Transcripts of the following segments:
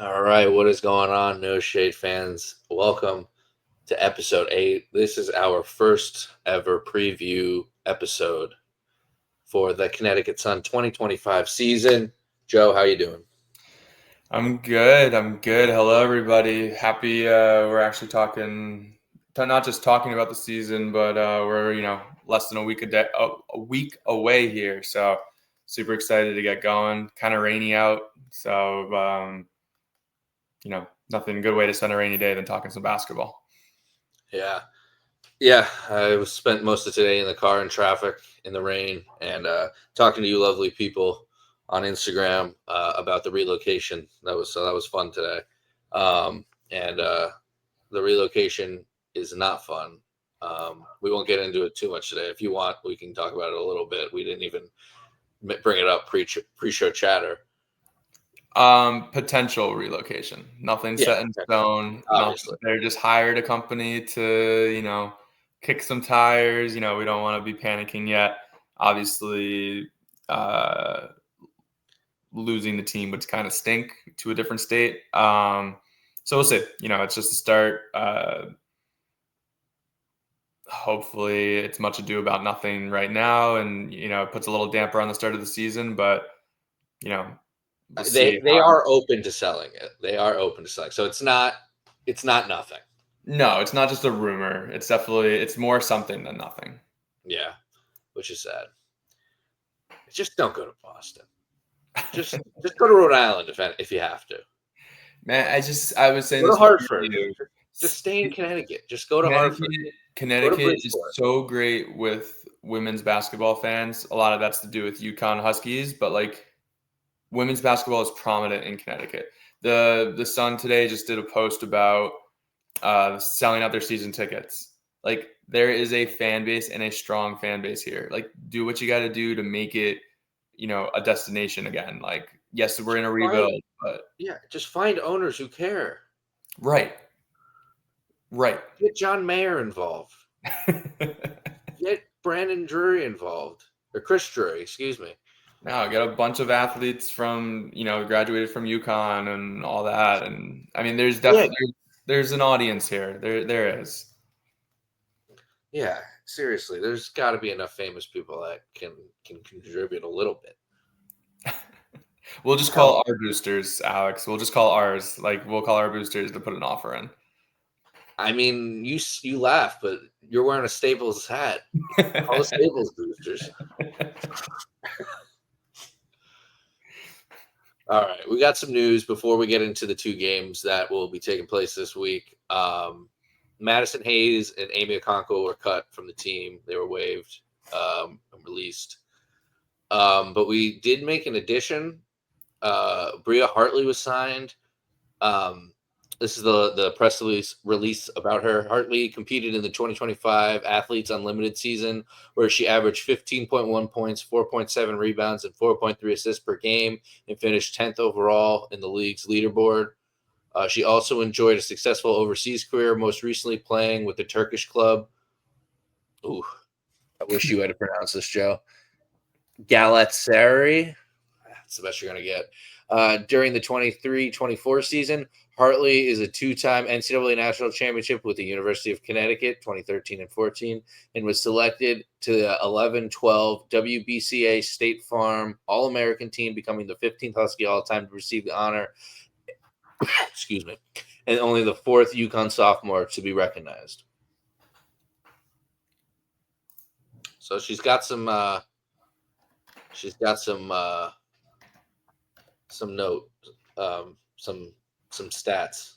All right, what is going on, No Shade fans? Welcome to episode 8. This is our first ever preview episode for the Connecticut Sun 2025 season. Joe, how you doing? I'm good. I'm good. Hello, everybody. Happy we're actually talking, not just talking about the season, but we're less than a week away here. So super excited to get going. Kind of rainy out, so nothing good way to spend a rainy day than talking some basketball. Yeah. Yeah, I was spent most of today in the car in traffic in the rain and talking to you lovely people on Instagram about the relocation. That was fun today. And the relocation is not fun. We won't get into it too much today. If you want, we can talk about it a little bit. We didn't even bring it up pre-show chatter. Potential relocation. Nothing Yeah, set in stone. obviously. They're just hired a company to, kick some tires. We don't want to be panicking yet. Obviously, uh, losing the team would kind of stink to a different state. So we'll see. It's just a start. Hopefully, it's much ado about nothing right now, and it puts a little damper on the start of the season. But we'll see. They are open to selling it. They are open to selling. So it's not nothing. No, it's not just a rumor. It's more something than nothing. Yeah, which is sad. Just don't go to Boston. Just go to Rhode Island if you have to. Man, I was saying Go this to Hartford. to you. Just stay in Connecticut. Just go to Hartford. Go to Connecticut is Bridgeport. so great with women's basketball fans. A lot of that's to do with UConn Huskies, but like women's basketball is prominent in Connecticut. The Sun today just did a post about selling out their season tickets. Like there is a fan base and a strong fan base here. Like do what you got to do to make it, a destination again. Like yes, we're in a rebuild, but yeah, just find owners who care. Right. Get John Mayer involved. Get Brandon Drury involved, or Chris Drury, excuse me. No, get a bunch of athletes from, graduated from UConn and all that. And I mean, there's definitely there's an audience here. There is. Yeah, seriously, there's got to be enough famous people that can contribute a little bit. We'll just call our boosters, Alex. We'll just call ours. Like we'll call our boosters to put an offer in. I mean, you laugh, but you're wearing a Staples hat. Call the Staples boosters. All right, we got some news before we get into the two games that will be taking place this week. Madison Hayes and Amy Okonkwo were cut from the team. They were waived and released. But we did make an addition. Bria Hartley was signed. This is the press release about her. Hartley competed in the 2025 Athletes Unlimited season, where she averaged 15.1 points, 4.7 rebounds, and 4.3 assists per game, and finished 10th overall in the league's leaderboard. She also enjoyed a successful overseas career, most recently playing with the Turkish club. Ooh, I wish you had to pronounce this, Joe. Galatasaray. That's the best you're going to get. During the 23-24 season, Hartley is a two-time NCAA national championship with the University of Connecticut, 2013 and 14, and was selected to the 11-12 WBCA State Farm All-American team, becoming the 15th Husky all-time to receive the honor. Excuse me. And only the fourth UConn sophomore to be recognized. So she's got some note, some stats.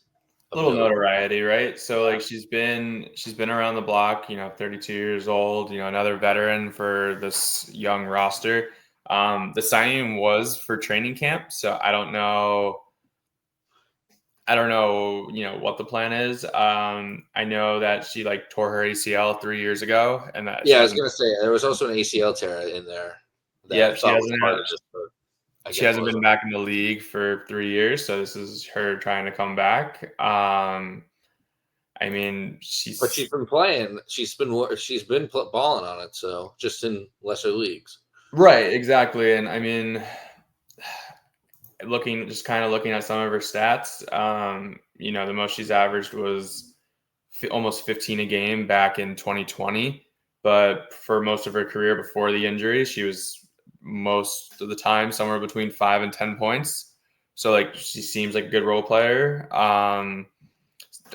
A little notoriety, right? So like she's been around the block, 32 years old, another veteran for this young roster. The signing was for training camp, so I don't know, what the plan is. I know that she tore her ACL 3 years ago, and that I was gonna say there was also an ACL tear in there. She hasn't been back in the league for 3 years, so this is her trying to come back. I mean, she's been playing. She's been balling on it, so just in lesser leagues. Right, exactly. And I mean, looking at some of her stats, the most she's averaged was almost 15 a game back in 2020. But for most of her career before the injury, she was most of the time somewhere between 5 and 10 points. So like she seems like a good role player.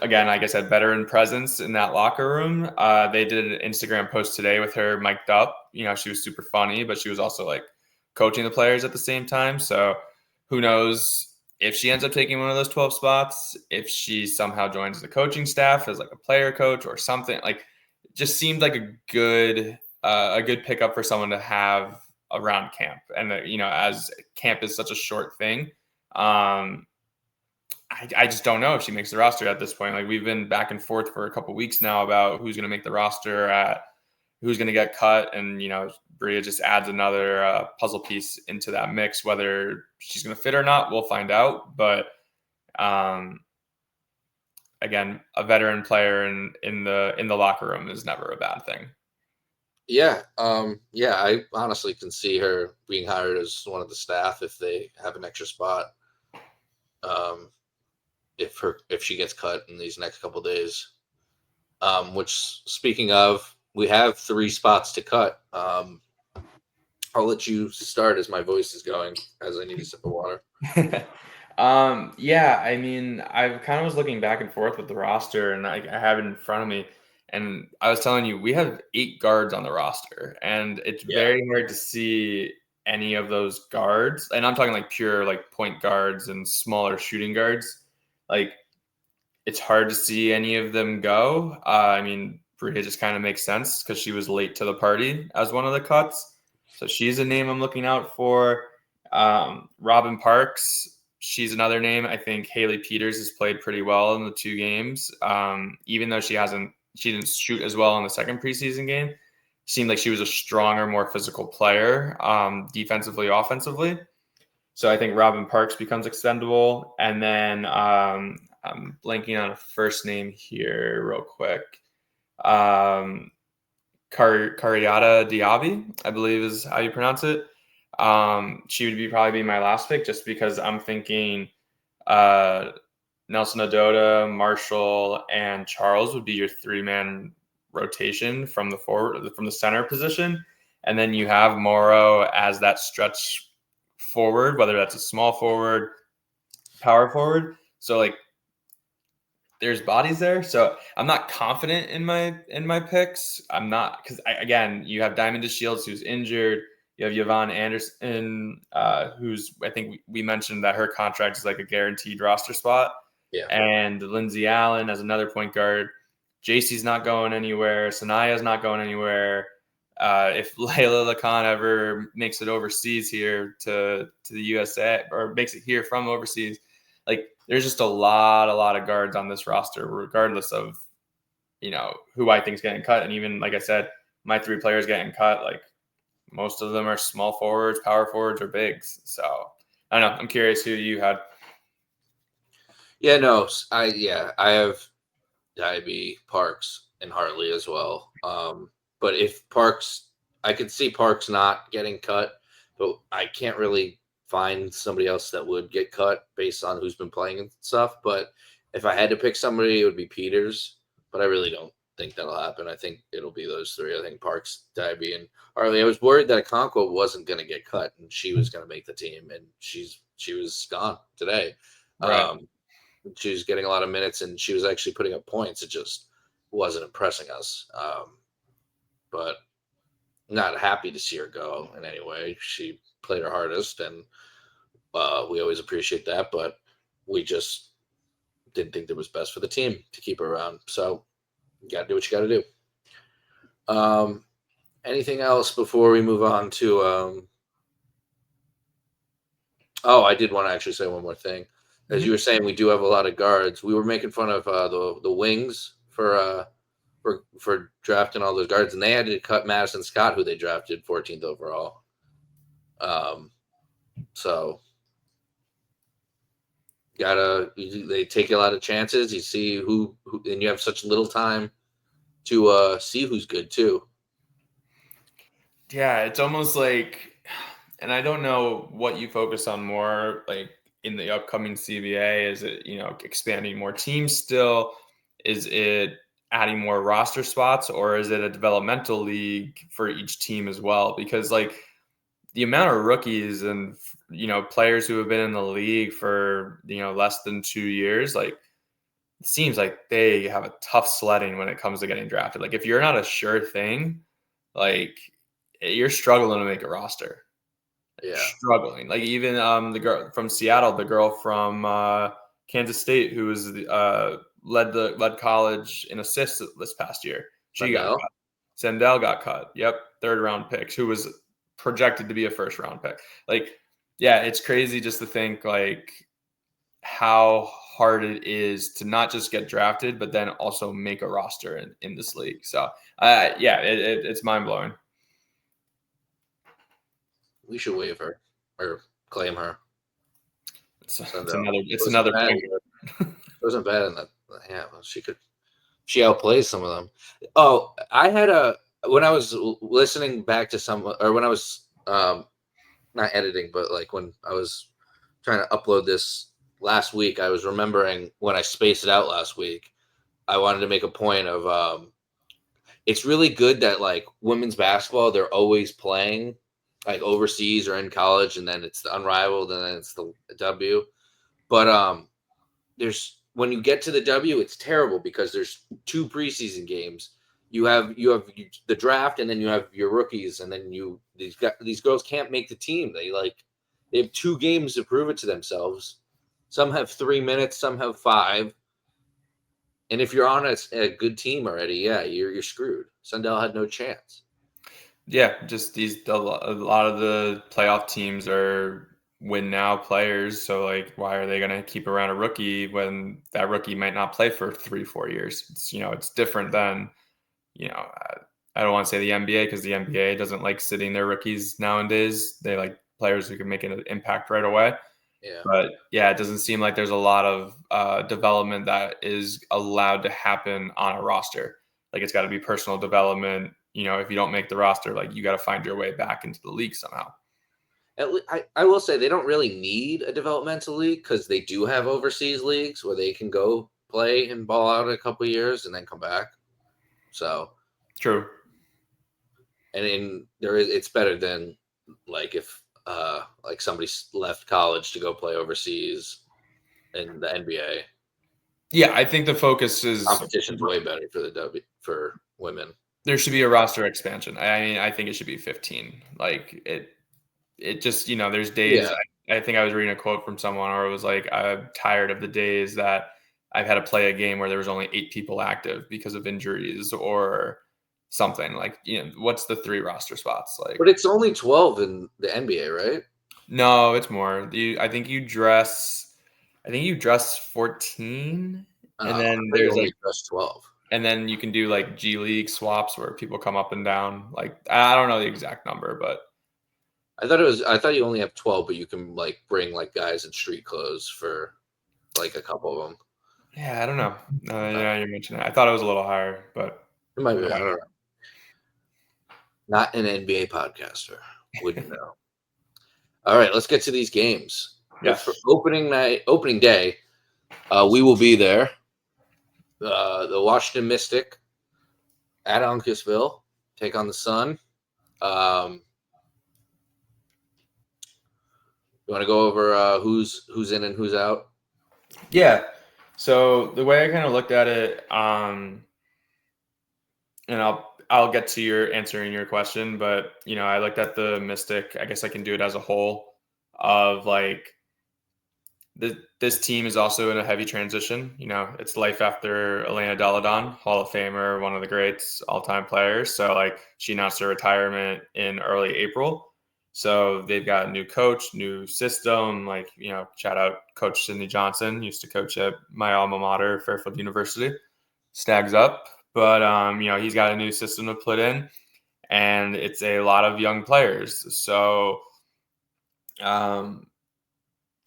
Again, like I said, veteran presence in that locker room. They did an Instagram post today with her mic'd up. She was super funny, but she was also like coaching the players at the same time. So who knows if she ends up taking one of those 12 spots, if she somehow joins the coaching staff as like a player coach or something. Like, it just seemed like a good pickup for someone to have around camp. And as camp is such a short thing, I just don't know if she makes the roster at this point. Like, we've been back and forth for a couple weeks now about who's going to make the roster, who's going to get cut, and Bria just adds another puzzle piece into that mix. Whether she's going to fit or not, we'll find out. But again, a veteran player in the locker room is never a bad thing. Yeah, I honestly can see her being hired as one of the staff if they have an extra spot. If she gets cut in these next couple of days. Which, speaking of, we have 3 spots to cut. I'll let you start as my voice is going, as I need a sip of water. Yeah, I mean, I kind of was looking back and forth with the roster, and I have it in front of me. And I was telling you, we have 8 guards on the roster, and it's very hard to see any of those guards. And I'm talking like pure like point guards and smaller shooting guards. Like, it's hard to see any of them go. I mean, Bria just kind of makes sense because she was late to the party as one of the cuts. So she's a name I'm looking out for. Robin Parks, she's another name. I think Haley Peters has played pretty well in the 2 games. Even though she didn't shoot as well in the second preseason game. Seemed like she was a stronger, more physical player, defensively, offensively. So I think Robin Parks becomes expendable. And then I'm blanking on a first name here real quick. Cariata Diaby, I believe is how you pronounce it. She would probably be my last pick just because I'm thinking Nelson Adota, Marshall, and Charles would be your 3-man rotation from the center position. And then you have Morrow as that stretch forward, whether that's a small forward, power forward. So like there's bodies there. So I'm not confident in my picks. I'm not, because again, you have Diamond DeShields who's injured. You have Yvonne Anderson, who's, I think we mentioned that her contract is like a guaranteed roster spot. Yeah. And Lindsay Allen as another point guard. JC's not going anywhere. Sanaya's not going anywhere. If Layla Lacan ever makes it overseas here to the USA, or makes it here from overseas, like there's just a lot of guards on this roster, regardless of, who I think is getting cut. And even, like I said, my 3 players getting cut, like most of them are small forwards, power forwards, or bigs. So I don't know. I'm curious who you had. Yeah, no, I have Diaby, Parks, and Hartley as well. But if Parks, I could see Parks not getting cut, but I can't really find somebody else that would get cut based on who's been playing and stuff. But if I had to pick somebody, it would be Peters. But I really don't think that'll happen. I think it'll be those 3. I think Parks, Diaby, and Hartley. I was worried that Okonkwo wasn't going to get cut and she was going to make the team, and she was gone today. Right. She was getting a lot of minutes, and she was actually putting up points. It just wasn't impressing us. But not happy to see her go in any way. She played her hardest, and we always appreciate that. But we just didn't think it was best for the team to keep her around. So you got to do what you got to do. Anything else before we move on to I did want to actually say one more thing. As you were saying, we do have a lot of guards. We were making fun of the wings for drafting all those guards, and they had to cut Madison Scott, who they drafted 14th overall. So they take a lot of chances. You see who, and you have such little time to see who's good too. Yeah, it's almost like and I don't know what you focus on more, like in the upcoming CBA. Is it, expanding more teams still? Is it adding more roster spots, or is it a developmental league for each team as well? Because like the amount of rookies and players who have been in the league for less than 2 years, like it seems like they have a tough sledding when it comes to getting drafted. Like if you're not a sure thing, like you're struggling to make a roster. Yeah. Struggling. Like even the girl from Seattle, the girl from Kansas State, who was led college in assists this past year. She got cut. Sendell got cut. Yep, 3rd round pick, who was projected to be a 1st round pick. Like, yeah, it's crazy just to think like how hard it is to not just get drafted, but then also make a roster in this league. So, yeah, it's mind blowing. We should waive her or claim her. It's another bad. It wasn't bad in that. Yeah, well, she outplays some of them. Oh, when I was listening back to when I was not editing, but like when I was trying to upload this last week, I was remembering when I spaced it out last week. I wanted to make a point of it's really good that like women's basketball, they're always playing like overseas or in college, and then it's the Unrivaled, and then it's the W. But there's when you get to the W, it's terrible because there's 2 preseason games. You have the draft, and then you have your rookies, and then these girls can't make the team. They have 2 games to prove it to themselves. Some have 3 minutes, some have 5. And if you're on a good team already, yeah, you're screwed. Sundell had no chance. Yeah, just a lot of the playoff teams are win now players. So like, why are they going to keep around a rookie when that rookie might not play for 3-4 years? It's different than, I don't want to say the NBA, because the NBA doesn't like sitting their rookies nowadays. They like players who can make an impact right away. Yeah. But yeah, it doesn't seem like there's a lot of development that is allowed to happen on a roster. Like it's got to be personal development. If you don't make the roster, like you got to find your way back into the league somehow. I will say they don't really need a developmental league because they do have overseas leagues where they can go play and ball out a couple of years and then come back. So true. And it's better than like if like somebody left college to go play overseas in the NBA. Yeah, I think the focus is competition's way better for women. There should be a roster expansion. I mean, I think it should be 15. Like it just, there's days. Yeah. I think I was reading a quote from someone, or it was like, I'm tired of the days that I've had to play a game where there was only 8 people active because of injuries or something. Like, what's the 3 roster spots like? But it's only 12 in the NBA, right? No, it's more. I think you dress 14, and then there's only dress 12. And then you can do like G League swaps where people come up and down. Like I don't know the exact number, but I thought you only have 12, but you can like bring like guys in street clothes for like a couple of them. Yeah, I don't know. Yeah, you mentioned that. I thought it was a little higher, but it might be. I don't know. Not an NBA podcaster, wouldn't know. All right, let's get to these games. Yeah. For opening day, we will be there. The Washington Mystic at Uncasville take on the Sun. You want to go over who's in and who's out? Yeah. So the way I kind of looked at it, and I'll get to your answering your question, but I looked at the Mystic. I guess I can do it as a whole of like this team is also in a heavy transition. It's life after Elena Deladon, Hall of Famer, one of the greats, all-time players. So like she announced her retirement in early April. So they've got a new coach, new system. Like, shout out Coach Sidney Johnson, used to coach at my alma mater, Fairfield University. Stags up. But, he's got a new system to put in, and it's a lot of young players. So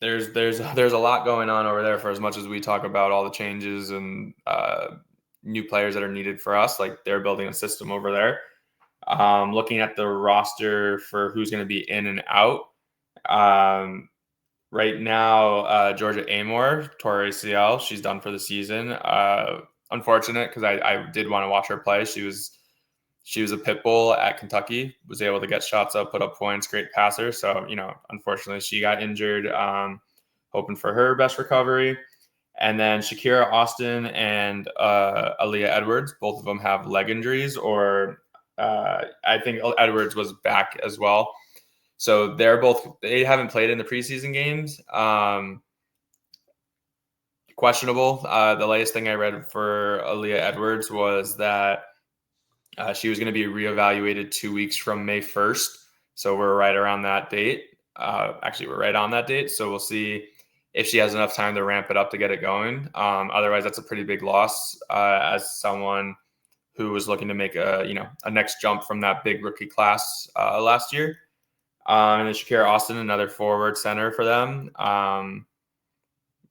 there's a lot going on over there. For as much as we talk about all the changes and new players that are needed for us, like they're building a system over there. Looking at the roster for who's going to be in and out, right now, Georgia Amor tore ACL. She's done for the season. Unfortunate, because I did want to watch her play. She was a pit bull at Kentucky, was able to get shots up, put up points, great passer. So, unfortunately, she got injured. Hoping for her best recovery. And then Shakira Austin and Aaliyah Edwards, both of them have leg injuries, or I think Edwards was back as well. So they haven't played in the preseason games. Questionable. The latest thing I read for Aaliyah Edwards was that she was going to be reevaluated 2 weeks from May 1st. So we're right around that date. Actually, we're right on that date. So we'll see if she has enough time to ramp it up to get it going. Otherwise, that's a pretty big loss as someone who was looking to make a next jump from that big rookie class last year. And then Shakira Austin, another forward center for them.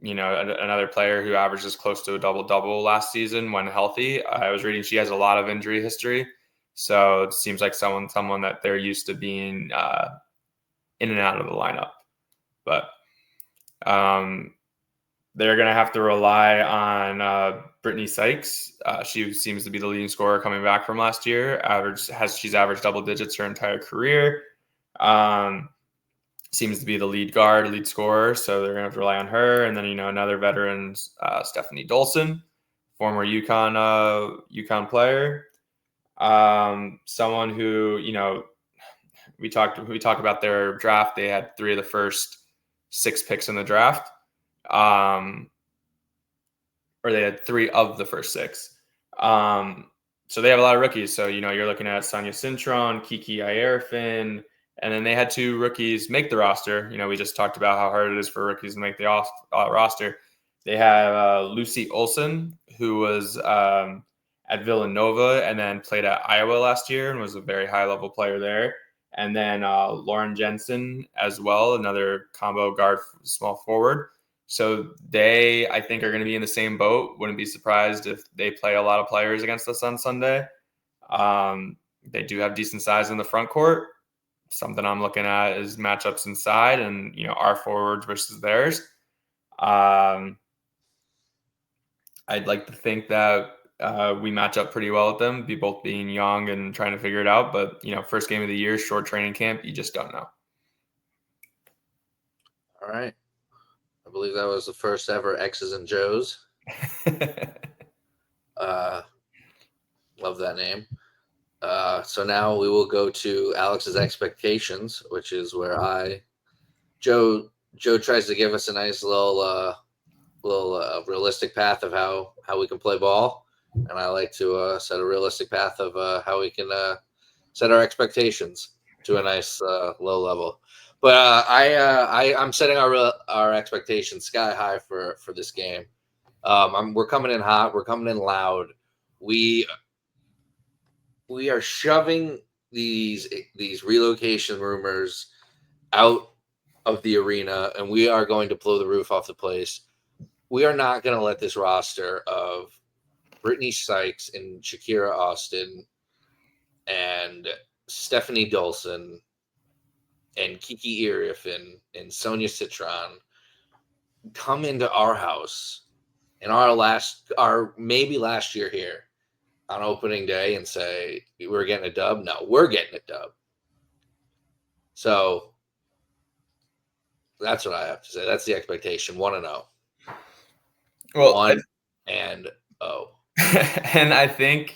Another player who averages close to a double-double last season when healthy. I was reading she has a lot of injury history. So it seems like someone that they're used to being in and out of the lineup. But they're going to have to rely on Brittany Sykes. She seems to be the leading scorer coming back from last year. She's averaged double digits her entire career. Seems to be the lead scorer, so they're going to have to rely on her. And then, another veteran, Stephanie Dolson, former UConn player. Someone who, we talked about their draft. They had 3 of the first 6 picks in the draft. Or they had 3 of the first 6. So they have a lot of rookies. So, you're looking at Sonia Cintron, Kiki Ayerfin, and then they had 2 rookies make the roster. We just talked about how hard it is for rookies to make the roster. They have Lucy Olson, who was at Villanova and then played at Iowa last year and was a very high-level player there. And then Lauren Jensen as well, another combo guard, small forward. So they, I think, are going to be in the same boat. Wouldn't be surprised if they play a lot of players against us on Sunday. They do have decent size in the front court. Something I'm looking at is matchups inside and, our forwards versus theirs. I'd like to think that we match up pretty well with them, both being young and trying to figure it out. But, first game of the year, short training camp, you just don't know. All right. I believe that was the first ever X's and Joes. Love that name. So now we will go to Alex's expectations, which is where Joe tries to give us a nice little realistic path of how we can play ball, and I like to set a realistic path of how we can set our expectations to a nice low level. But I'm setting our expectations sky high for this game. We're coming in hot. We're coming in loud. We are shoving these relocation rumors out of the arena, and we are going to blow the roof off the place. We are not going to let this roster of Brittany Sykes and Shakira Austin and Stephanie Dolson and Kiki Iriafin and Sonia Citron come into our house in our maybe last year here on opening day and say we're getting a dub. No, we're getting a dub. So that's what I have to say. That's the expectation. 1-0. Well, 1-0. And I think,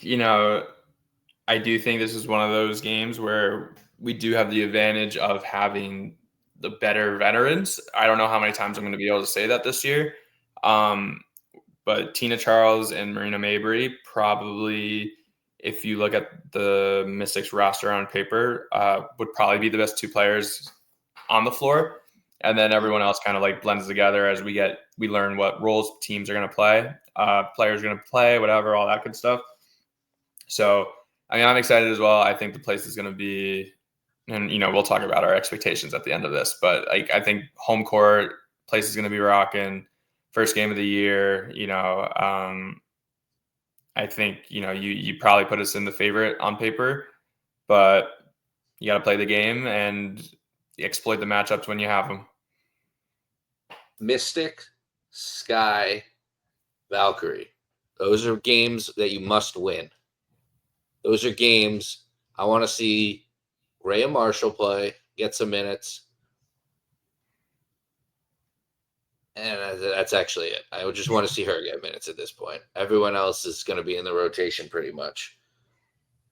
I do think this is one of those games where we do have the advantage of having the better veterans. I don't know how many times I'm going to be able to say that this year. But Tina Charles and Marina Mabry probably, if you look at the Mystics roster on paper, would probably be the best 2 players on the floor. And then everyone else kind of like blends together as we learn what roles teams are going to play, players are going to play, whatever, all that good stuff. So, I'm excited as well. I think the place is going to be, and, we'll talk about our expectations at the end of this, but I think home court place is going to be rocking. First game of the year, I think, you probably put us in the favorite on paper. but you got to play the game and exploit the matchups when you have them. Mystic, Sky, Valkyrie. Those are games that you must win. Those are games I want to see Rhea Marshall play, get some minutes. And that's actually it. I would just want to see her get minutes at this point. Everyone else is going to be in the rotation pretty much.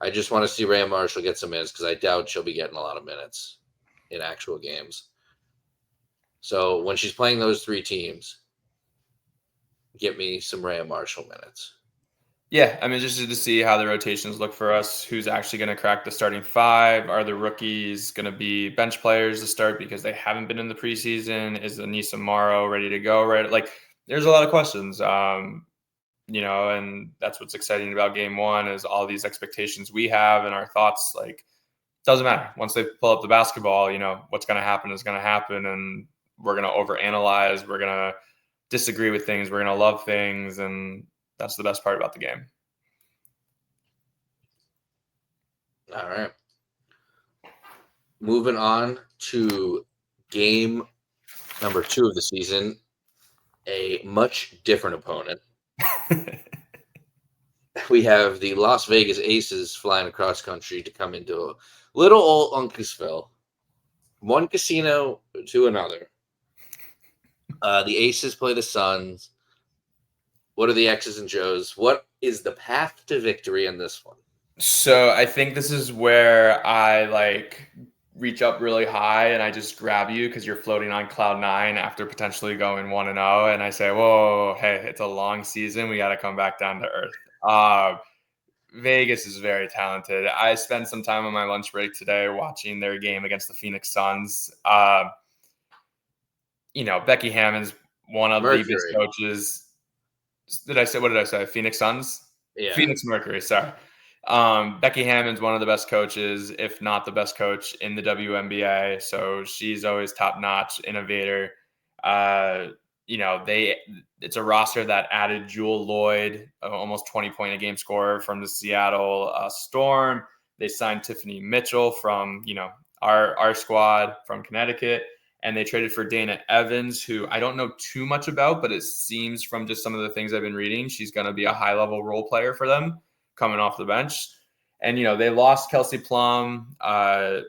I just want to see Rhea Marshall get some minutes because I doubt she'll be getting a lot of minutes in actual games. So when she's playing those three teams, get me some Rhea Marshall minutes. Yeah, I'm interested to see how the rotations look for us. Who's actually going to crack the starting five? Are the rookies going to be bench players to start because they haven't been in the preseason? Is Anissa Morrow ready to go? Right, like there's a lot of questions. And that's what's exciting about game one is all these expectations we have and our thoughts. Like, doesn't matter. Once they pull up the basketball, what's going to happen is going to happen, and we're going to overanalyze. We're going to disagree with things. We're going to love things, and that's the best part about the game. All right. Moving on to game number 2 of the season, a much different opponent. We have the Las Vegas Aces flying across country to come into little old Uncasville. One casino to another. The Aces play the Suns. What are the X's and Joes? What is the path to victory in this one? So I think this is where I reach up really high and I just grab you because you're floating on cloud 9 after potentially going 1-0, and I say, "Whoa, hey, it's a long season. We got to come back down to earth." Vegas is very talented. I spent some time on my lunch break today watching their game against the Phoenix Suns. Becky Hammond's one of the best coaches. What did I say? Phoenix Suns? Yeah. Phoenix Mercury, sorry. Becky Hammond's one of the best coaches, if not the best coach in the WNBA. So she's always top-notch, innovator. It's a roster that added Jewel Lloyd, almost 20-point a game scorer from the Seattle Storm. They signed Tiffany Mitchell from, our squad from Connecticut. And they traded for Dana Evans, who I don't know too much about, but it seems from just some of the things I've been reading, she's going to be a high-level role player for them coming off the bench. And, they lost Kelsey Plum as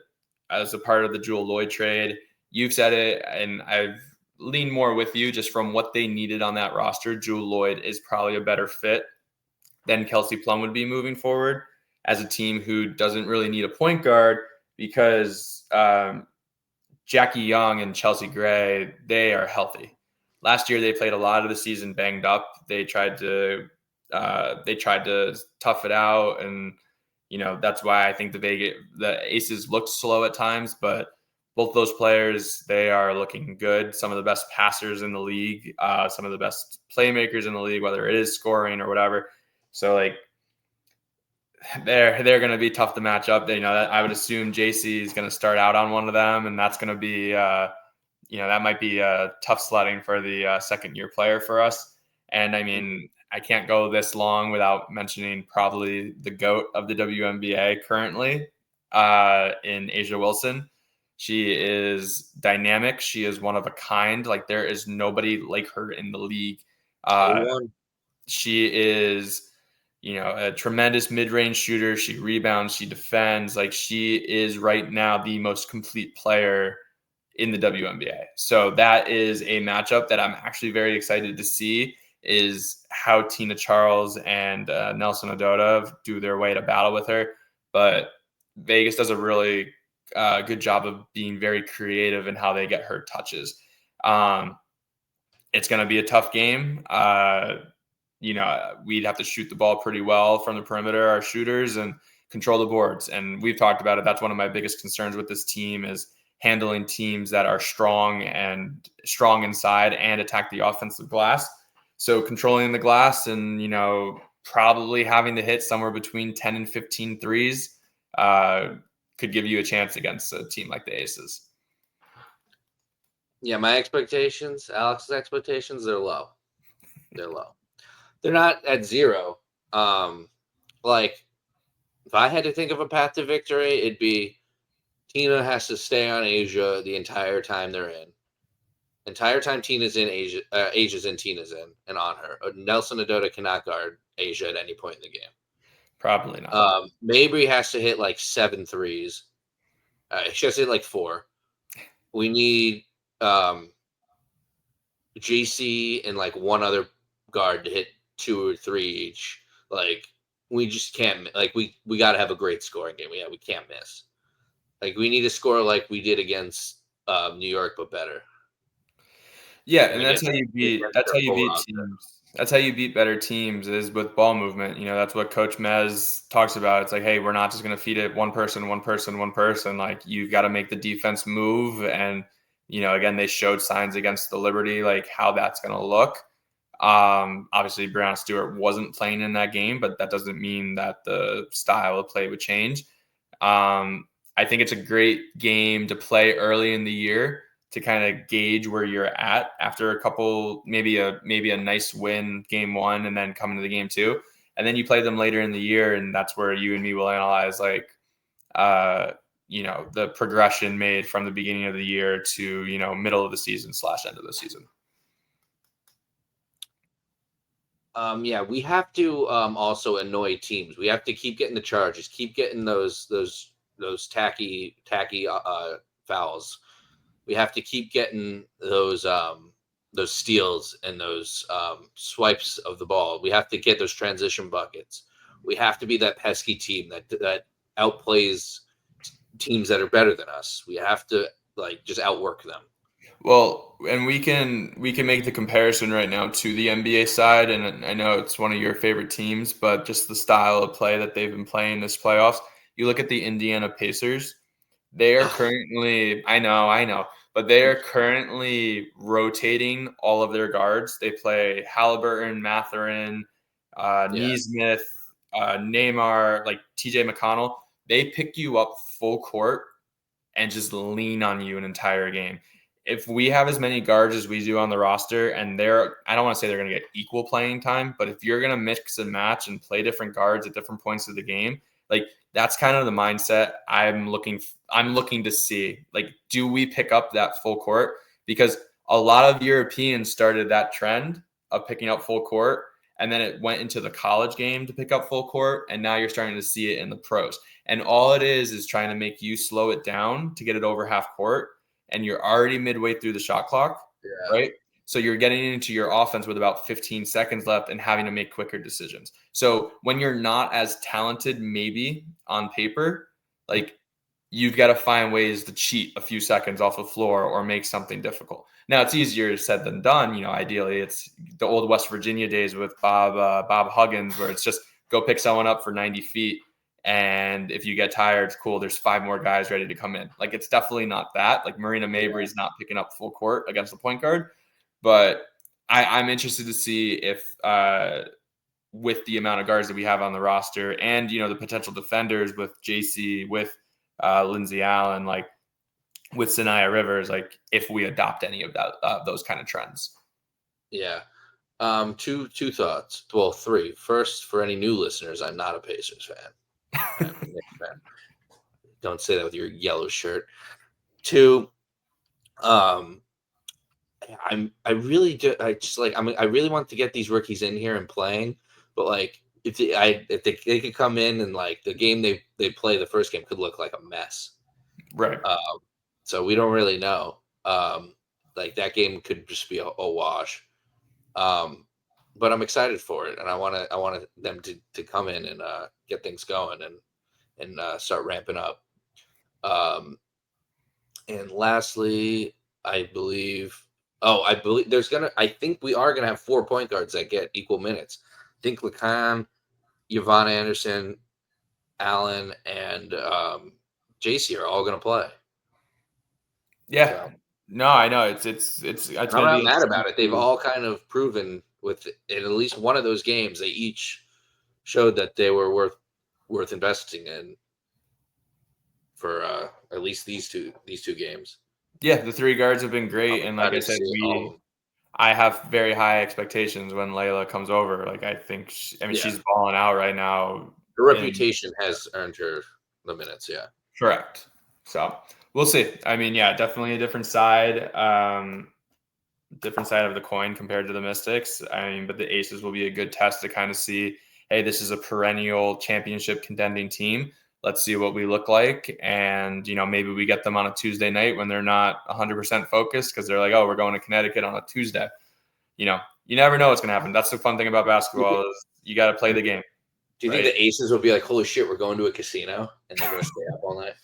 a part of the Jewel Lloyd trade. You've said it, and I've leaned more with you just from what they needed on that roster. Jewel Lloyd is probably a better fit than Kelsey Plum would be moving forward as a team who doesn't really need a point guard because Jackie Young and Chelsea Gray, they are healthy. Last year, they played a lot of the season banged up. They tried to tough it out, and that's why I think the Aces looked slow at times. But both those players, they are looking good. Some of the best passers in the league, some of the best playmakers in the league, whether it is scoring or whatever. So they're going to be tough to match up. I would assume JC is going to start out on one of them, and that's going to be, that might be tough sledding for the second-year player for us. And I mean, I can't go this long without mentioning probably the GOAT of the WNBA currently in Asia Wilson. She is dynamic. She is one of a kind. There is nobody like her in the league. She is a tremendous mid-range shooter. She rebounds, she defends. She is right now the most complete player in the WNBA. So that is a matchup that I'm actually very excited to see, is how Tina Charles and Nelson Ododa do their way to battle with her. But Vegas does a really good job of being very creative in how they get her touches. It's going to be a tough game. We'd have to shoot the ball pretty well from the perimeter, our shooters, and control the boards. And we've talked about it. That's one of my biggest concerns with this team is handling teams that are strong inside and attack the offensive glass. So controlling the glass and, probably having to hit somewhere between 10 and 15 threes could give you a chance against a team like the Aces. Yeah, my expectations, Alex's expectations, they're low. They're not at 0. if I had to think of a path to victory, it'd be Tina has to stay on Asia the entire time they're in. Entire time Tina's in Asia, Asia's in, Tina's in, and on her. Nelson Adota cannot guard Asia at any point in the game. Probably not. Mabry has to hit like 7 threes. She has to hit like 4. We need JC and like one other guard to hit 2 or 3 each. Like we just can't. Like we got to have a great scoring game. Yeah, we can't miss. Like we need to score like we did against New York, but better. Yeah, and that's how you beat. That's how you beat teams. That's how you beat better teams is with ball movement. That's what Coach Mez talks about. It's like, hey, we're not just going to feed it one person, one person, one person. Like you've got to make the defense move. And again, they showed signs against the Liberty, like how that's going to look. Obviously, Breonna Stewart wasn't playing in that game, but that doesn't mean that the style of play would change. I think it's a great game to play early in the year to kind of gauge where you're at after a couple, maybe a nice win game 1 and then come into the game 2. And then you play them later in the year. And that's where you and me will analyze the progression made from the beginning of the year to, middle of the season / end of the season. Yeah, we have to also annoy teams. We have to keep getting the charges, keep getting those tacky fouls. We have to keep getting those steals and those swipes of the ball. We have to get those transition buckets. We have to be that pesky team that outplays teams that are better than us. We have to just outwork them. Well, and we can make the comparison right now to the NBA side, and I know it's one of your favorite teams, but just the style of play that they've been playing this playoffs. You look at the Indiana Pacers. They are currently, I know, but they are currently rotating all of their guards. They play Halliburton, Mathurin, Nesmith, Neymar, like TJ McConnell. They pick you up full court and just lean on you an entire game. If we have as many guards as we do on the roster, and I don't want to say they're going to get equal playing time, but if you're going to mix and match and play different guards at different points of the game, like that's kind of the mindset I'm looking to see. Like, do we pick up that full court? Because a lot of Europeans started that trend of picking up full court, and then it went into the college game to pick up full court, and now you're starting to see it in the pros. And all it is trying to make you slow it down to get it over half court, and you're already midway through the shot clock, right? So you're getting into your offense with about 15 seconds left and having to make quicker decisions. So when you're not as talented, maybe on paper, like you've got to find ways to cheat a few seconds off the floor or make something difficult. Now it's easier said than done. Ideally it's the old West Virginia days with Bob Huggins, where it's just go pick someone up for 90 feet. And if you get tired, cool, there's 5 more guys ready to come in. Like it's definitely not that. Like Marina Mabry is not picking up full court against the point guard. But I'm interested to see if with the amount of guards that we have on the roster and, the potential defenders with JC, with Lindsey Allen, like with Sanaya Rivers, like if we adopt any of that, those kind of trends. Yeah. Two thoughts. Well, 3. First, for any new listeners, I'm not a Pacers fan. I'm a Knicks fan. Don't say that with your yellow shirt. 2, I really want to get these rookies in here and playing, but like if they could come in and like the game they play, the first game could look like a mess, right? So we don't really know. Like that game could just be a wash. But I'm excited for it, and I want them to come in and get things going and start ramping up. And lastly, I think we are gonna have 4 point guards that get equal minutes. I think Lacan, Yvonne Anderson, Allen, and JC are all gonna play. Yeah. So, no, I know it's I'm not mad about it. They've all kind of proven in at least one of those games, they each showed that they were worth investing in for at least these two games. Yeah, the 3 guards have been great, and like I said, I have very high expectations when Layla comes over. Like I think, she's balling out right now. Her reputation has earned her the minutes. Yeah. Correct. So we'll see. I mean, yeah, definitely a different side. Different side of the coin compared to the Mystics. I mean, but the Aces will be a good test to kind of see, hey, this is a perennial championship contending team. Let's see what we look like. And, maybe we get them on a Tuesday night when they're not 100% focused because they're like, oh, we're going to Connecticut on a Tuesday. You never know what's going to happen. That's the fun thing about basketball is you got to play the game. Do you think the Aces will be like, holy shit, we're going to a casino and they're going to stay up all night?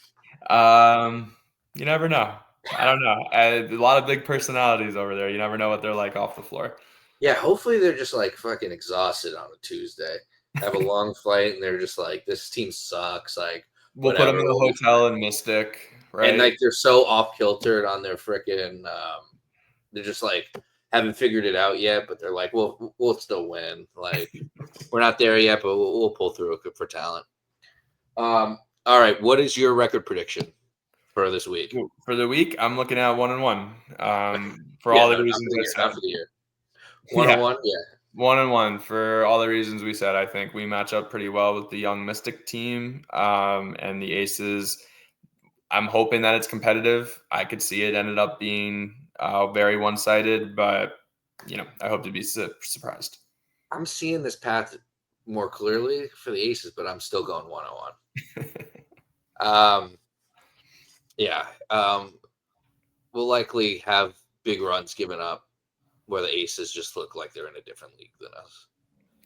You never know. I don't know. A lot of big personalities over there. You never know what they're like off the floor. Yeah, hopefully they're just like fucking exhausted on a Tuesday. Have a long flight and they're just like, this team sucks. Like, we'll put them in a hotel in Mystic, right? And like they're so off kiltered on their freaking. They're just like haven't figured it out yet, but they're like, we'll still win. Like, we're not there yet, but we'll pull through for talent. All right, what is your record prediction for this week? For the week, I'm looking at 1-1. For all the reasons I said. For the year. 1-1, yeah. 1-1 for all the reasons we said. I think we match up pretty well with the young Mystic team and the Aces. I'm hoping that it's competitive. I could see it ended up being very one-sided, but I hope to be surprised. I'm seeing this path more clearly for the Aces, but I'm still going 1-1. Yeah. We'll likely have big runs given up where the Aces just look like they're in a different league than us.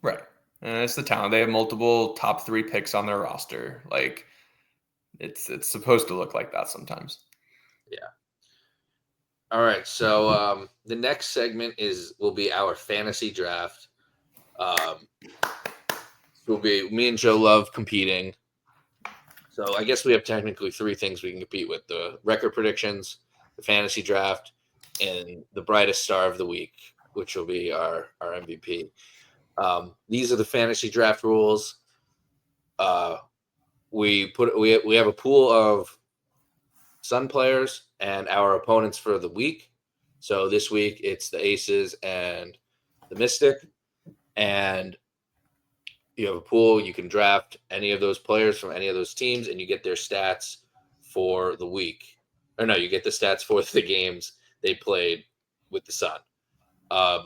Right. And it's the talent. They have multiple top 3 picks on their roster. Like, it's supposed to look like that sometimes. Yeah. All right. So the next segment will be our fantasy draft. Will be me and Joe love competing. So I guess we have technically 3 things we can compete with: the record predictions, the fantasy draft, and the brightest star of the week, which will be our MVP. These are the fantasy draft rules. We have a pool of Sun players and our opponents for the week. So this week it's the Aces and the Mystic, and you have a pool. You can draft any of those players from any of those teams, and you get their stats for the week. Or no, you get the stats for the games they played with the Sun.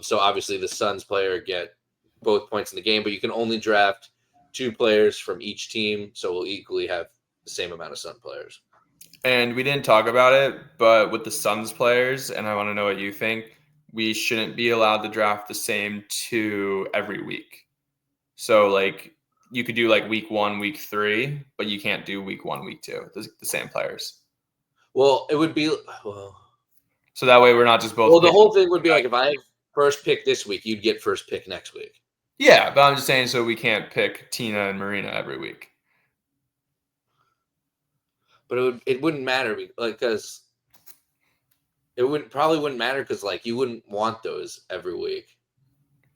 So obviously the Suns player get both points in the game, but you can only draft 2 players from each team, so we'll equally have the same amount of Sun players. And we didn't talk about it, but with the Suns players, and I want to know what you think, we shouldn't be allowed to draft the same 2 every week. So, like, you could do, like, week 1, week 3, but you can't do week 1, week 2, the same players. Well, it would be so that way we're not just both. Well, the whole thing would be like if I have first pick this week, you'd get first pick next week. Yeah, but I'm just saying so we can't pick Tina and Marina every week. But it wouldn't matter because it probably wouldn't matter because like you wouldn't want those every week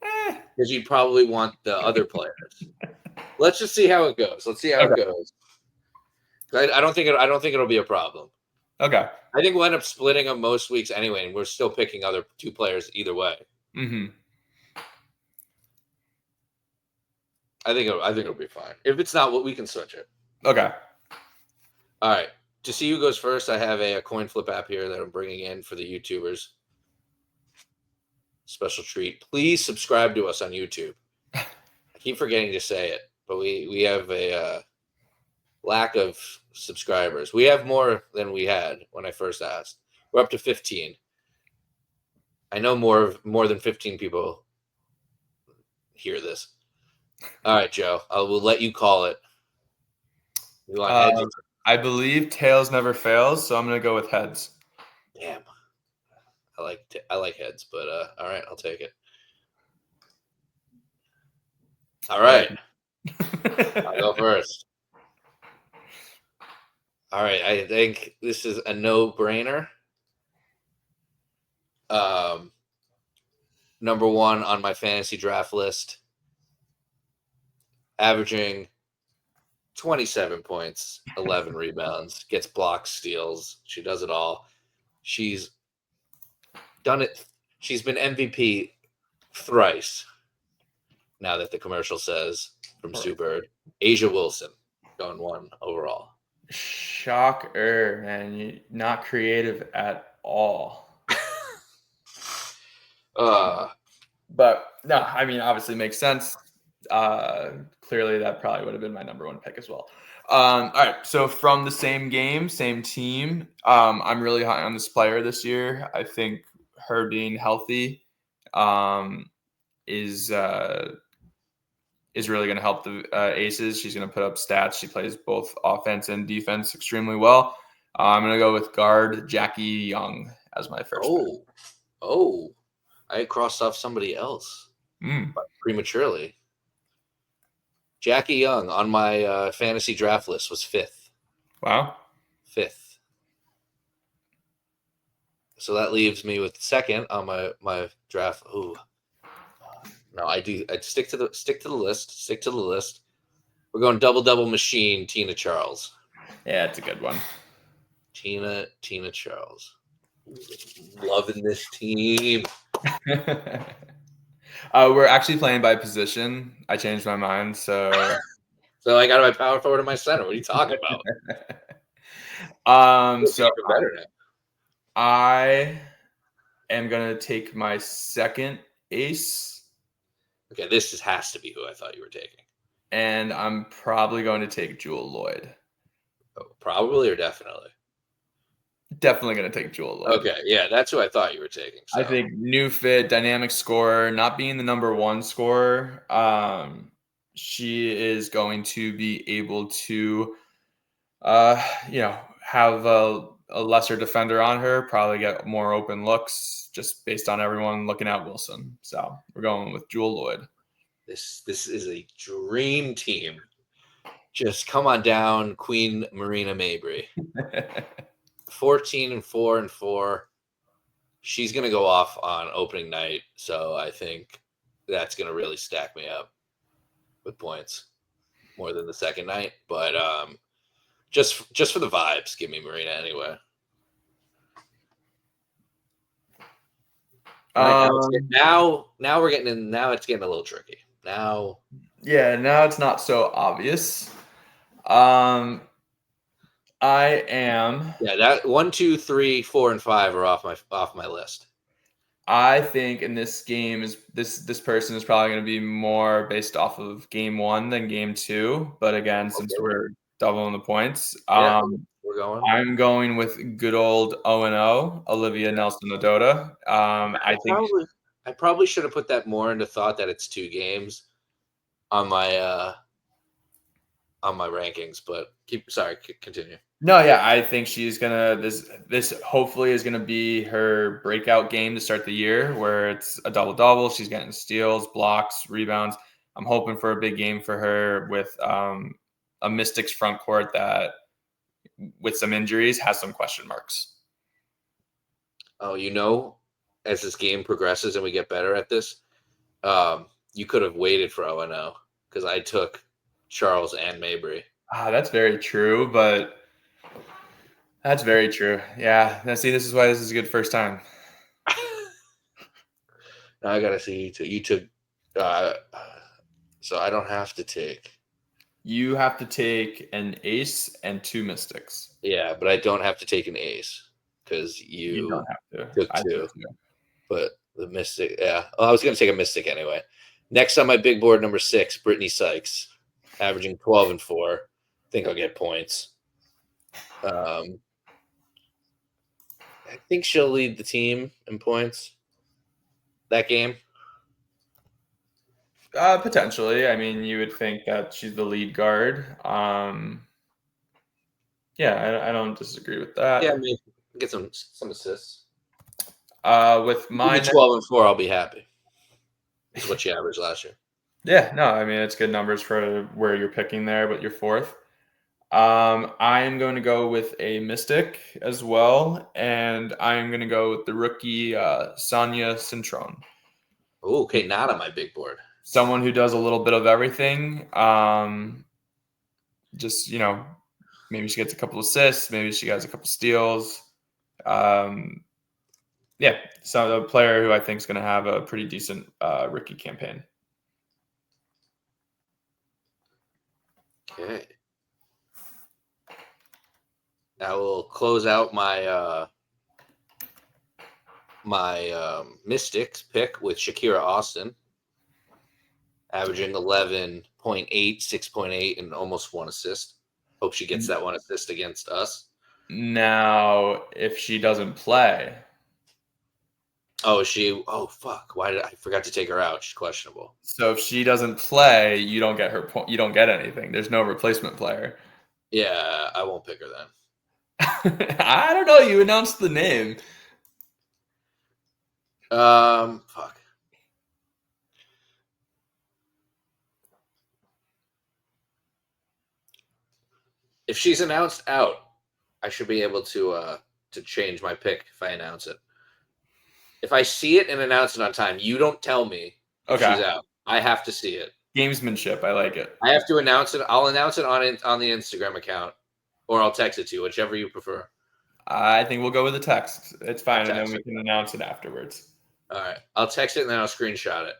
because you'd probably want the other players. Let's just see how it goes. Let's see how it goes. I don't think it'll be a problem. Okay. I think we'll end up splitting them most weeks anyway, and we're still picking other 2 players either way. Mm-hmm. I think it'll be fine. If it's not, we can switch it. Okay. All right. To see who goes first, I have a coin flip app here that I'm bringing in for the YouTubers. Special treat. Please subscribe to us on YouTube. I keep forgetting to say it, but we have a lack of subscribers. We have more than we had when I first asked. We're up to 15. I know more than 15 people hear this. All right, Joe. I will let you call it. You want heads? I believe tails never fails, so I'm gonna go with heads. Damn. I like heads, but all right, I'll take it. All right. I'll go first. All right, I think this is a no-brainer. Number 1 on my fantasy draft list, averaging 27 points, 11 rebounds, gets blocks, steals. She does it all. She's done it. She's been MVP thrice. Now that the commercial says from Sue Bird. Asia Wilson going 1 overall. Shocker, man. You're not creative at all. But no, I mean, obviously makes sense. Clearly, that probably would have been my number 1 pick as well. All right, so from the same game, same team, I'm really high on this player this year. I think her being healthy is really going to help the Aces. She's going to put up stats. She plays both offense and defense extremely well. I'm going to go with guard Jackie Young as my first pick. I crossed off somebody else prematurely. Jackie Young on my fantasy draft list was 5th. Wow. 5th. So that leaves me with 2nd on my draft. Ooh. No, I'd stick to the list. Stick to the list. We're going double machine, Tina Charles. Yeah, it's a good one. Tina Charles. Loving this team. We're actually playing by position. I changed my mind, so I got my power forward and my center. What are you talking about? So better now. I am gonna take my 2nd ace. Okay, this has to be who I thought you were taking. And I'm probably going to take Jewel Lloyd. Oh, probably or definitely? Definitely going to take Jewel Lloyd. Okay, yeah, that's who I thought you were taking. So. I think new fit, dynamic scorer, not being the number 1 scorer. She is going to be able to, have a lesser defender on her, probably get more open looks just based on everyone looking at Wilson. So we're going with Jewel Lloyd. This is a dream team. Just come on down, Queen Marina Mabry. 14-4-4. She's going to go off on opening night, so I think that's going to really stack me up with points more than the second night. But just for the vibes, give me Marina anyway. Now we're getting in. Now it's getting a little tricky. Now it's not so obvious. I am. Yeah, that 1, 2, 3, 4, and 5 are off my list. I think in this game is this person is probably going to be more based off of game 1 than game 2. But again, since we're doubling the points, we're going. I'm going with good old O&O, Olivia Nelson-Ododa. I probably should have put that more into thought that it's 2 games on my rankings, but continue. No, yeah, I think she's gonna this hopefully is gonna be her breakout game to start the year, where it's a double. She's getting steals, blocks, rebounds. I'm hoping for a big game for her with a Mystics front court that, with some injuries, has some question marks. Oh, as this game progresses and we get better at this, you could have waited for O&O because I took Charles and Mabry. That's very true, but that's very true. Yeah. Now, see, this is why this is a good first time. Now I gotta see you took. So I don't have to take. You have to take an ace and 2 mystics. Yeah, but I don't have to take an ace because you don't have to. Took 2. But the mystic, yeah. Oh, I was gonna take a mystic anyway. Next on my big board, number 6, Brittany Sykes, averaging 12 and 4. I think I'll get points. I think she'll lead the team in points that game. Potentially. I mean, you would think that she's the lead guard. Yeah, I don't disagree with that. Yeah, maybe get some assists. With my 12 and 4, I'll be happy. That's what she averaged last year. Yeah, no, I mean, it's good numbers for where you're picking there, but you're 4th. I am going to go with a Mystic as well, and I am going to go with the rookie Sonia Cintron. Oh, okay, not on my big board. Someone who does a little bit of everything. Just, maybe she gets a couple assists, maybe she has a couple steals. Yeah, so a player who I think is going to have a pretty decent rookie campaign. Okay. I will close out my Mystics pick with Shakira Austin, averaging 11.8, 6.8, and almost 1 assist. Hope she gets that 1 assist against us. Now, if she doesn't play, Oh, oh, fuck. Why did I forgot to take her out? She's questionable. so if she doesn't play, you don't get her point. You don't get anything. There's no replacement player. Yeah, I won't pick her then. I don't know. You announced the name. Fuck. If she's announced out, I should be able to change my pick if I announce it. If I see it and announce it on time, you don't tell me if she's out. I have to see it. Gamesmanship. I like it. I have to announce it. I'll announce it on the Instagram account, or I'll text it to you, whichever you prefer. I think we'll go with a text. It's fine, and then we it. can announce it afterwards. All right. I'll text it and then I'll screenshot it.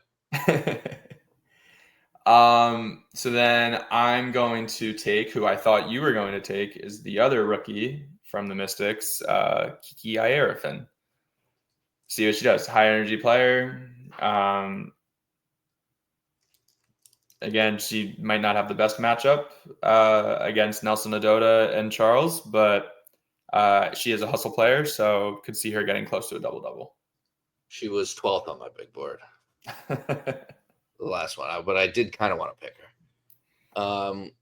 So then I'm going to take who I thought you were going to take is the other rookie from the Mystics, Kiki Aerofin. See what she does. High energy player. Again, she might not have the best matchup against Nelson Adota and Charles, but she is a hustle player, so could see her getting close to a double-double. She was 12th on my big board. The last one, but I did kind of want to pick her.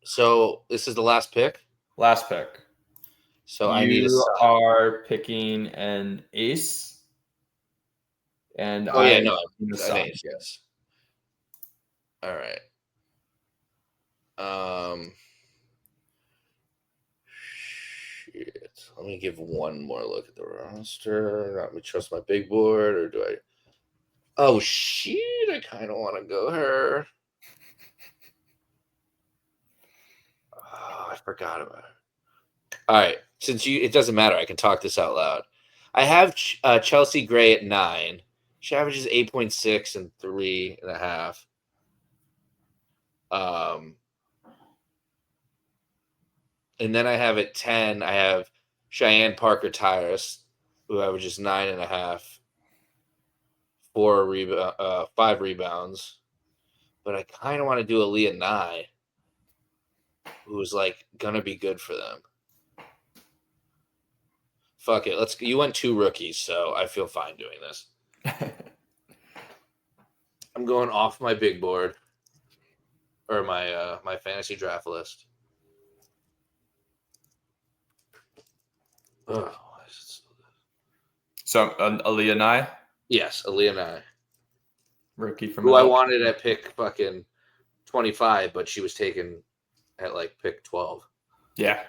So this is the last pick? Last pick. So you are picking an ace. And an ace, yes. All right. Shit. Let me give one more look at the roster. Let me trust my big board, or do I? Oh shit! I kind of want to go her. Oh, I forgot about her. All right, since it doesn't matter, I can talk this out loud. I have Chelsea Gray at 9. She averages 8.6 and 3.5. And then I have at 10, I have Cheyenne Parker Tyrus, who averages 9.5, 5 rebounds. But I kind of want to do Aaliyah Nye, who's like gonna be good for them. Fuck it. You went 2 rookies, so I feel fine doing this. I'm going off my big board, or my fantasy draft list. Oh, so Aaliyah Nye? Yes, Aaliyah Nye. Rookie from who I wanted at pick fucking 25, but she was taken at like pick 12. Yeah.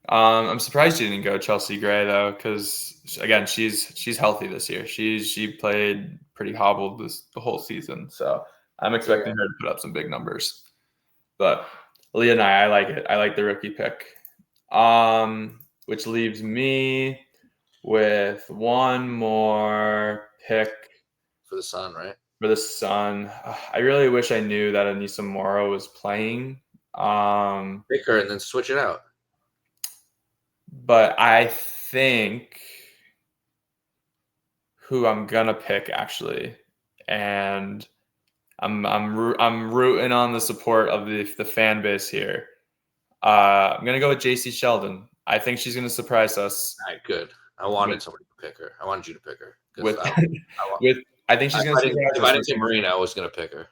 I'm surprised she didn't go Chelsea Gray though, because again, she's healthy this year. She played pretty hobbled the whole season, so I'm expecting her to put up some big numbers. But Aaliyah and I like it. I like the rookie pick. Which leaves me with one more pick for the Sun, right? For the Sun. I really wish I knew that Anissa Morrow was playing. Pick her and then switch it out. But I think who I'm gonna pick actually, and I'm rooting on the support of the fan base here. I'm gonna go with JC Sheldon. I think she's gonna surprise us. All right, good. I wanted somebody to pick her. I wanted you to pick her. I think she's gonna surprise us. If I didn't say Marina, I was gonna pick her.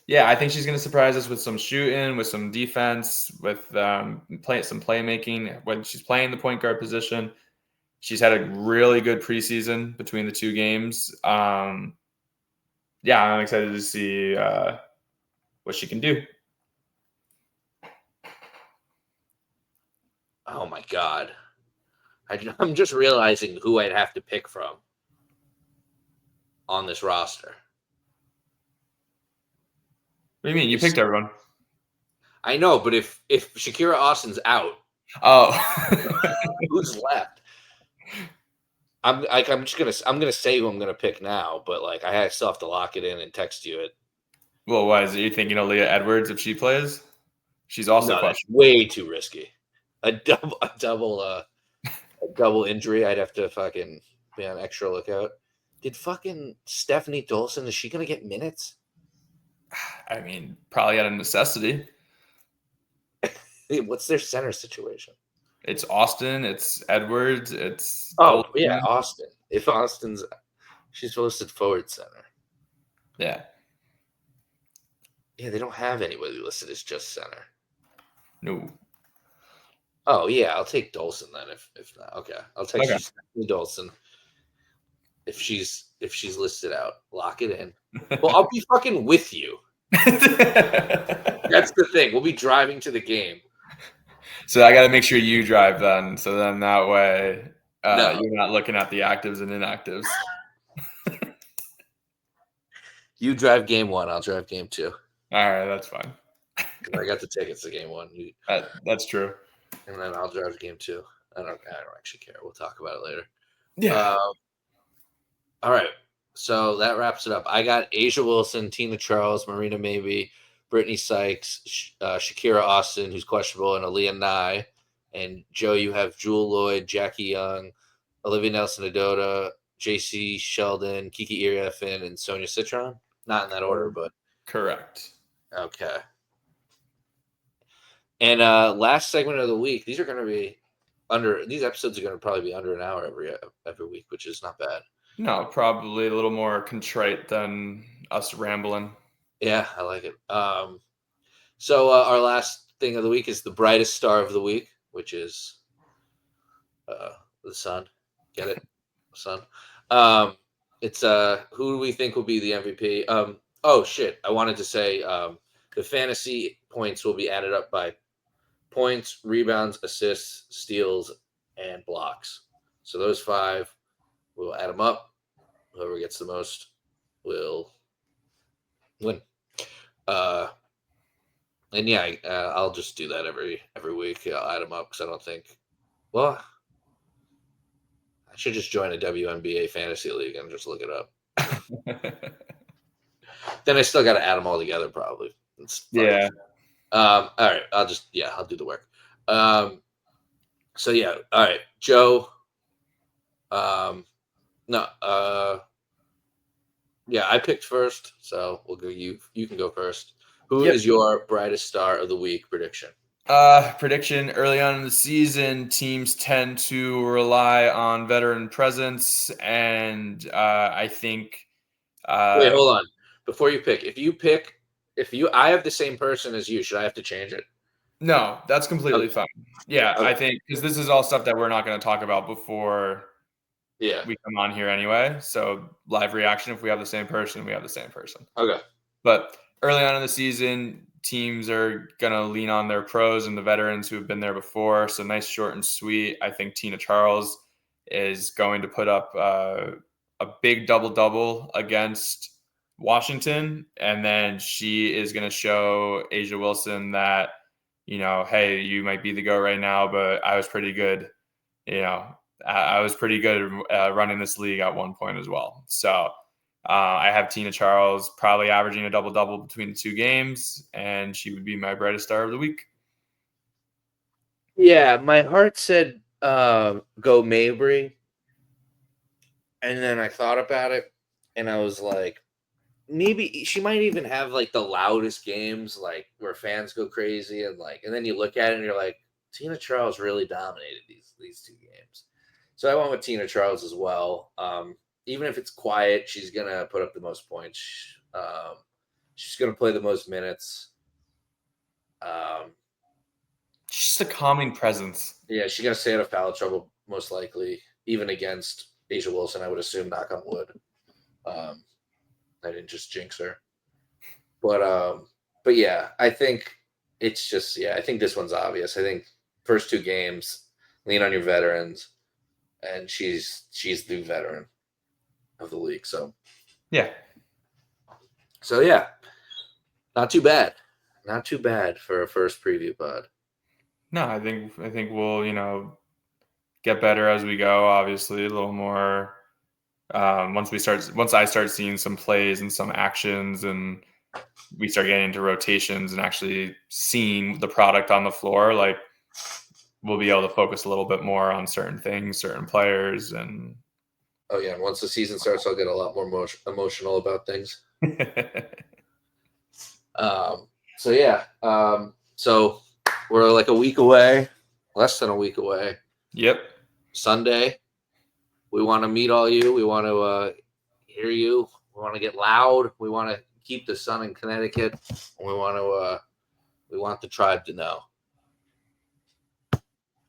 Yeah, I think she's going to surprise us with some shooting, with some defense, with some playmaking. When she's playing the point guard position, she's had a really good preseason between the 2 games. Yeah, I'm excited to see what she can do. Oh my God. I'm just realizing who I'd have to pick from on this roster. What do you mean? You picked everyone. I know, but if Shakira Austin's out, who's left? I'm gonna say who I'm gonna pick now, but like I still have to lock it in and text you it. Well, why is it? You thinking Aaliyah Edwards if she plays? She's also No, that's questionable. way too risky. A double injury. I'd have to fucking be on extra lookout. Did fucking Stephanie Dolson, is she gonna get minutes? I mean, probably out of necessity. Hey, what's their center situation? It's Austin. It's Edwards. It's Oh yeah, Dolson. Austin. If Austin's, she's listed forward center. Yeah. Yeah, they don't have anybody listed as just center. No. Oh yeah, I'll take Dolson then. If not, okay, I'll text Okay. you Stephanie Dolson. If she's listed out, lock it in. Well, I'll be fucking with you. That's the thing. We'll be driving to the game. So I got to make sure you drive then. So then that way No. you're not looking at the actives and inactives. You drive game 1. I'll drive game 2. All right, that's fine. I got the tickets to game 1. That's true. And then I'll drive game 2. I don't actually care. We'll talk about it later. Yeah. All right. So that wraps it up. I got Asia Wilson, Tina Charles, Marina Maybe, Brittany Sykes, Shakira Austin, who's questionable, and Aaliyah Nye. And Joe, you have Jewel Lloyd, Jackie Young, Olivia Nelson-Adota, JC Sheldon, Kiki Iriefin, and Sonia Citron. Not in that order, but correct. Okay. And last segment of the week, these episodes are going to probably be under an hour every week, which is not bad. No, probably a little more contrite than us rambling. Yeah, I like it. So our last thing of the week is the brightest star of the week, which is the sun. Get it? Sun. It's who do we think will be the MVP? Oh shit! I wanted to say the fantasy points will be added up by points, rebounds, assists, steals, and blocks. So those 5, we'll add them up. Whoever gets the most will win. And yeah, I'll just do that every week. I'll add them up because I don't think. Well, I should just join a WNBA fantasy league and just look it up. Then I still got to add them all together, probably. Yeah. All right. I'll do the work. So yeah. All right, Joe. No. Yeah, I picked first, so we'll go. You can go first. Who is your brightest star of the week prediction? Prediction early on in the season, teams tend to rely on veteran presence, and I think. Wait, hold on. Before you pick, I have the same person as you. Should I have to change it? No, that's completely fine. Yeah, Okay. I think because this is all stuff that we're not going to talk about before we come on here anyway. So live reaction, if we have the same person, we have the same person. Okay. But early on in the season, teams are going to lean on their pros and the veterans who have been there before. So nice, short, and sweet. I think Tina Charles is going to put up a big double-double against Washington. And then she is going to show Asia Wilson that, hey, you might be the GOAT right now, but I was pretty good. I was pretty good at running this league at one point as well. So I have Tina Charles probably averaging a double-double between the 2 games, and she would be my brightest star of the week. Yeah, my heart said go Mabry. And then I thought about it, and I was like, maybe she might even have like the loudest games, like where fans go crazy, and then you look at it and you're like, Tina Charles really dominated these 2 games. So I went with Tina Charles as well. Even if it's quiet, she's gonna put up the most points. She's gonna play the most minutes. She's just a calming presence. Yeah, she's gonna stay out of foul trouble most likely, even against Asia Wilson. I would assume, knock on wood. I didn't just jinx her, but yeah, I think it's just I think this one's obvious. I think first 2 games, lean on your veterans, and she's the veteran of the league. So yeah, not too bad for a first preview pod. No, I think we'll get better as we go. Obviously, a little more once I start seeing some plays and some actions and we start getting into rotations and actually seeing the product on the floor, like we'll be able to focus a little bit more on certain things, certain players, and Oh yeah, and once the season starts, I'll get a lot more emotional about things. So yeah, so we're like a week away, less than a week away. Yep. Sunday, we want to meet all you. We want to hear you. We want to get loud. We want to keep the sun in Connecticut. We want the tribe to know.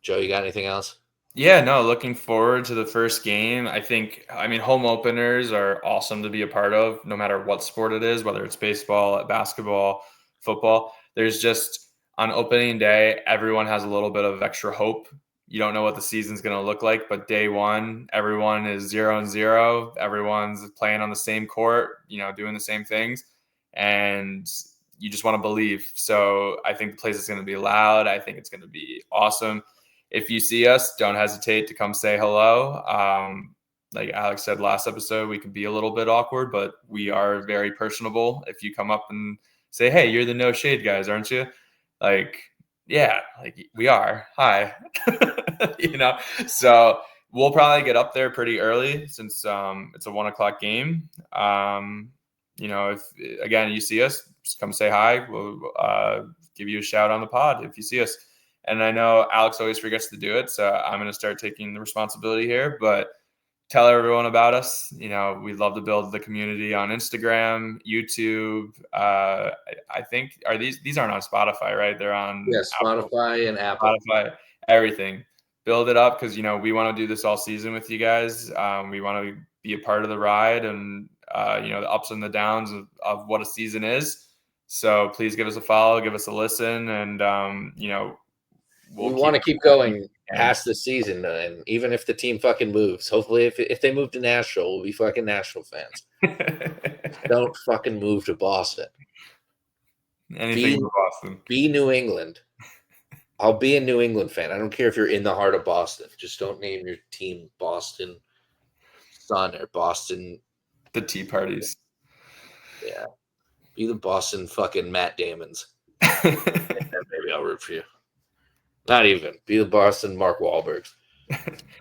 Joe, you got anything else? Yeah, no, looking forward to the first game. I mean, home openers are awesome to be a part of, no matter what sport it is, whether it's baseball, basketball, football. There's just on opening day, everyone has a little bit of extra hope. You don't know what the season's going to look like, but day one, everyone is 0-0. Everyone's playing on the same court, doing the same things. And you just want to believe. So I think the place is going to be loud. I think it's going to be awesome. If you see us, don't hesitate to come say hello. Like Alex said last episode, we can be a little bit awkward, but we are very personable. If you come up and say, "Hey, you're the No Shade guys, aren't you?" Like, yeah, like we are. Hi. So we'll probably get up there pretty early since it's a 1:00 game. If again you see us, just come say hi. We'll give you a shout on the pod if you see us. And I know Alex always forgets to do it, so I'm going to start taking the responsibility here. But tell everyone about us. We love to build the community on Instagram, YouTube. I think these aren't on Spotify, right? They're on Spotify and Apple. Spotify, everything. Build it up because we want to do this all season with you guys. We want to be a part of the ride and the ups and the downs of what a season is. So please give us a follow, give us a listen, and we want to keep going past the season, and even if the team fucking moves, hopefully if they move to Nashville, we'll be fucking Nashville fans. Don't fucking move to Boston. Anything for Boston. Be New England. I'll be a New England fan. I don't care if you're in the heart of Boston. Just don't name your team Boston Sun or Boston. The Tea Parties. Yeah. Be the Boston fucking Matt Damons. Maybe I'll root for you. Not even. Be the Boston Mark Wahlbergs.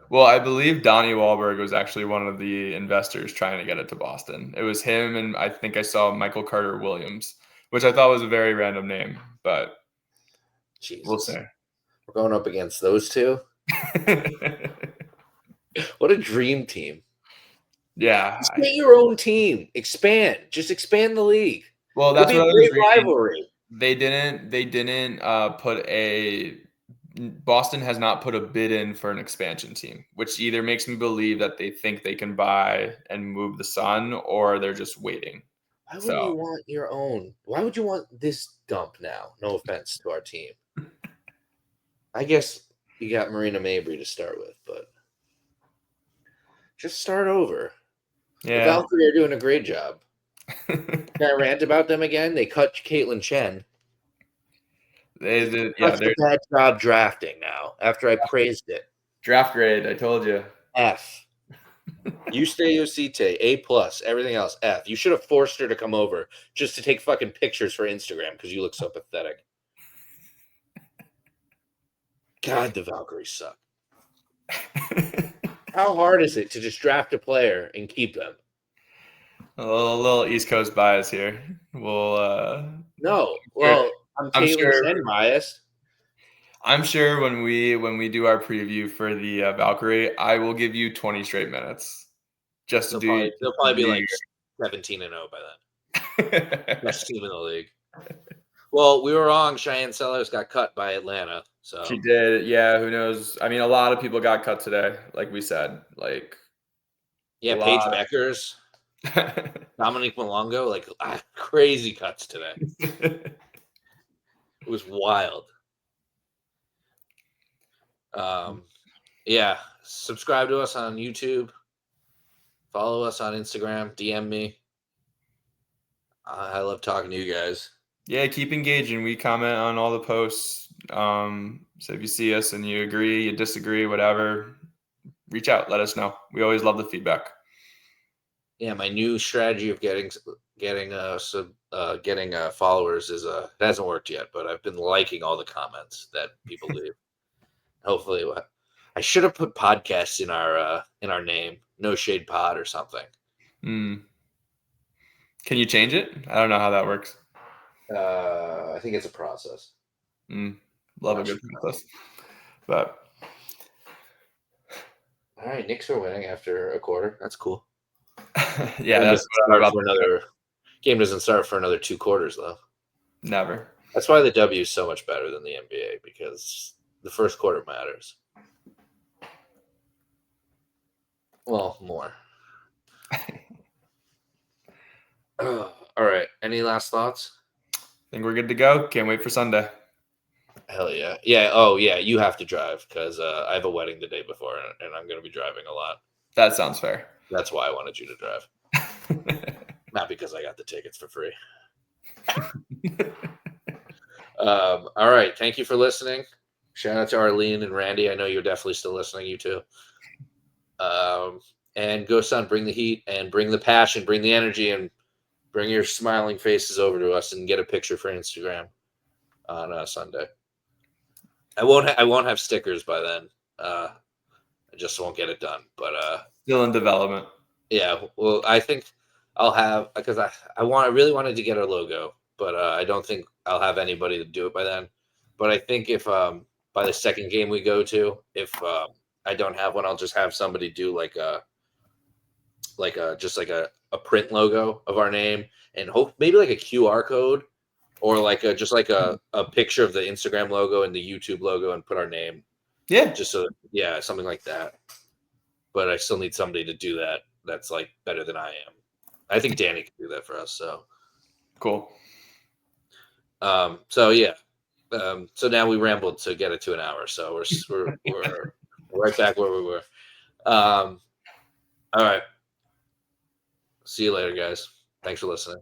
Well, I believe Donnie Wahlberg was actually one of the investors trying to get it to Boston. It was him, and I think I saw Michael Carter Williams, which I thought was a very random name, but Jesus. We'll see. We're going up against those two. What a dream team. Yeah. Just get your own team. Expand. Just expand the league. Well, that's what I was reading. Rivalry. They didn't Boston has not put a bid in for an expansion team, which either makes me believe that they think they can buy and move the Sun, or they're just waiting. Why would you want your own? Why would you want this dump now? No offense to our team. I guess you got Marina Mabry to start with, but just start over. Yeah. The Valkyrie are doing a great job. Can I rant about them again? They cut Caitlin Chen. They did. That's a bad job drafting now, after I praised it. Draft grade, I told you. F. Yuste Yosite, A+. Everything else, F. You should have forced her to come over just to take fucking pictures for Instagram because you look so pathetic. God, the Valkyries suck. How hard is it to just draft a player and keep them? A little East Coast bias here. We'll no. Well, I'm Caitlin Chen biased. I'm sure when we do our preview for the Valkyrie, I will give you 20 straight minutes. Just to do. They'll probably be like 17-0 by then. Best team in the league. Well, we were wrong. Cheyenne Sellers got cut by Atlanta. So she did. Yeah, who knows? I mean, a lot of people got cut today, like we said. Like, yeah, Paige Beckers, Dominique Malongo, crazy cuts today. It was wild. Yeah, subscribe to us on YouTube. Follow us on Instagram. DM me. I love talking to you guys. Yeah, keep engaging. We comment on all the posts. So if you see us and you agree, you disagree, whatever, reach out. Let us know. We always love the feedback. Yeah, my new strategy of getting getting followers is it hasn't worked yet, but I've been liking all the comments that people leave. Hopefully, I should have put podcasts in our name, No Shade Pod or something. Can you change it? I don't know how that works. I think it's a process. Love a good process. But all right, Knicks are winning after a quarter. That's cool. Yeah, that's game doesn't start for another 2 quarters though. Never. That's why the W is so much better than the NBA, because the first quarter matters. Well, more. All right. Any last thoughts? I think we're good to go. Can't wait for Sunday. Hell yeah. Yeah. Oh, yeah. You have to drive because I have a wedding the day before and I'm going to be driving a lot. That sounds fair. That's why I wanted you to drive. Not because I got the tickets for free. All right. Thank you for listening. Shout out to Arlene and Randy. I know you're definitely still listening, you too. And go Sun, bring the heat and bring the passion, bring the energy, and bring your smiling faces over to us and get a picture for Instagram on Sunday. I won't have stickers by then. I just won't get it done. But still in development. Yeah. Well, I think I'll have, because I really wanted to get our logo, but I don't think I'll have anybody to do it by then. But I think if by the second game we go to, if I don't have one, I'll just have somebody do like a print logo of our name and hope maybe like a QR code or like a picture of the Instagram logo and the YouTube logo and put our name. Yeah. Just so, yeah, something like that. But I still need somebody to do that. That's like better than I am. I think Danny can do that for us. So cool. So yeah. So now we rambled to get it to an hour. So we're right back where we were. All right. See you later, guys. Thanks for listening.